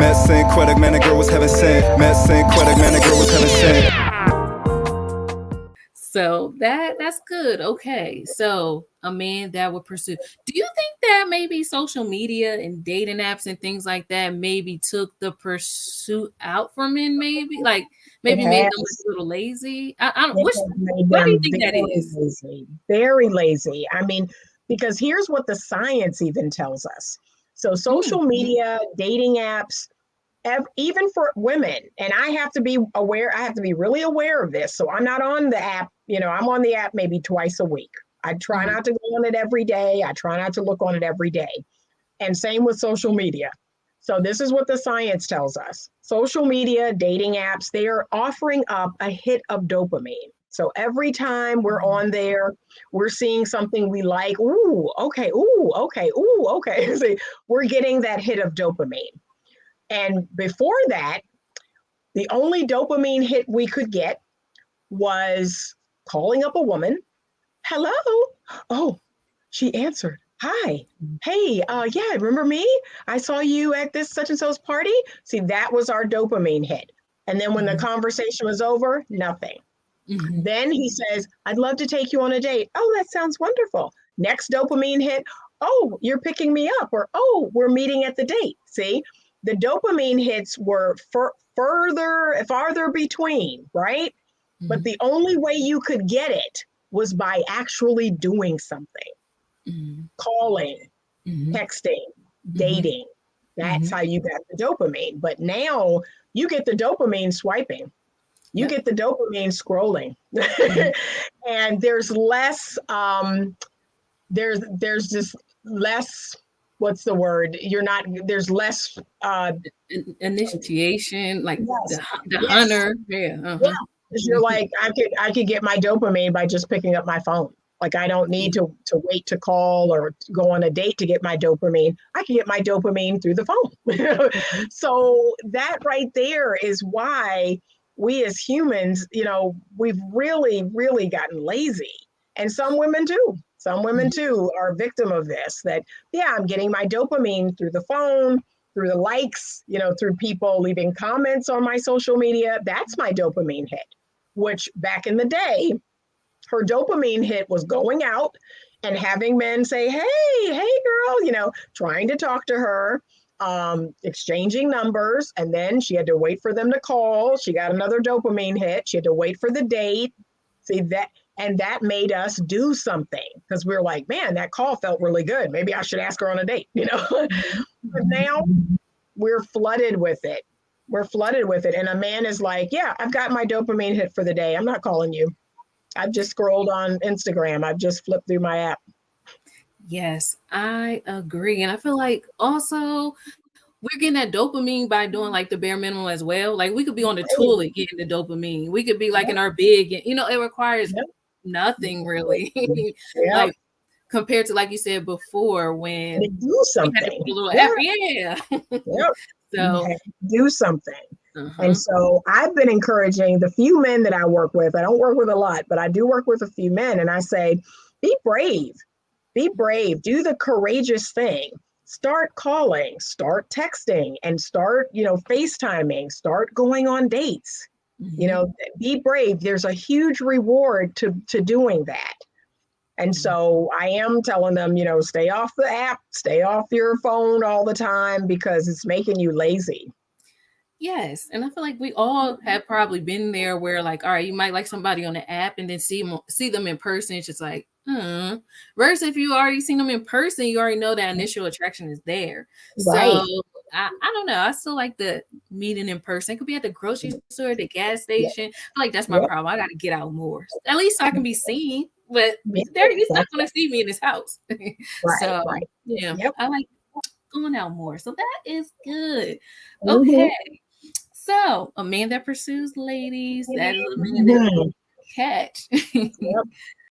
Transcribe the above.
Met Queddick, man, the girl was heaven sent. Met Queddick, man, the girl was heaven sent. So that's good. Okay. So a man that would pursue. Do you think that maybe social media and dating apps and things like that maybe took the pursuit out for men? Maybe maybe made them a little lazy. I don't. It has made Why do you them think that very is? lazy, very lazy. I mean, because here's what the science even tells us. So social media, dating apps, even for women, and I have to be aware, I have to be really aware of this. So I'm not on the app, I'm on the app maybe twice a week. I try not to go on it every day. I try not to look on it every day. And same with social media. So this is what the science tells us. Social media, dating apps, they are offering up a hit of dopamine. So every time we're on there, we're seeing something we like. Ooh, okay. Ooh, okay. Ooh, okay. See, we're getting that hit of dopamine. And before that, the only dopamine hit we could get was calling up a woman. Hello. Oh, she answered. Hi. Hey, yeah, remember me? I saw you at this such and so's party. See, that was our dopamine hit. And then when the conversation was over, nothing. Then he says, I'd love to take you on a date. Oh, that sounds wonderful. Next dopamine hit. Oh, you're picking me up. Or, oh, we're meeting at the date. See, the dopamine hits were farther between, right? But the only way you could get it was by actually doing something, calling, texting, dating. That's how you got the dopamine. But now you get the dopamine swiping. You get the dopamine scrolling. And there's less, there's just less, what's the word? There's less initiation, like yes, the yes, hunter. Yeah. yeah. You're like, I could get my dopamine by just picking up my phone. Like I don't need to wait to call or go on a date to get my dopamine. I can get my dopamine through the phone. So that right there is why we as humans, we've really, really gotten lazy. And some women too. Some women too are a victim of this, that, yeah, I'm getting my dopamine through the phone, through the likes, through people leaving comments on my social media. That's my dopamine hit, which back in the day, her dopamine hit was going out and having men say, hey girl, trying to talk to her, exchanging numbers. And then she had to wait for them to call. She got another dopamine hit. She had to wait for the date. See that. And that made us do something because we were like, man, that call felt really good. Maybe I should ask her on a date, But now we're flooded with it. We're flooded with it. And a man is like, yeah, I've got my dopamine hit for the day. I'm not calling you. I've just scrolled on Instagram. I've just flipped through my app. Yes, I agree. And I feel like also we're getting that dopamine by doing like the bare minimum as well. Like we could be on the toilet getting the dopamine. We could be like in our bed, it requires nothing really. Like compared to, like you said before, when to do something. We had to put a little effort. So do something. And so I've been encouraging the few men that I work with. I don't work with a lot, but I do work with a few men. And I say, be brave, do the courageous thing. Start calling, start texting, and start, FaceTiming, start going on dates. Be brave. There's a huge reward to doing that. And so I am telling them, stay off the app, stay off your phone all the time because it's making you lazy. Yes. And I feel like we all have probably been there where like, all right, you might like somebody on the app and then see them in person. It's just like, versus if you already seen them in person, you already know that initial attraction is there. Right. So I don't know. I still like the meeting in person. It could be at the grocery store, the gas station. I feel like that's my problem. I got to get out more. At least so I can be seen. But he's not going to see me in his house. So yeah, I like going out more. So that is good. Okay. So a man that pursues ladies, that is a man that catch.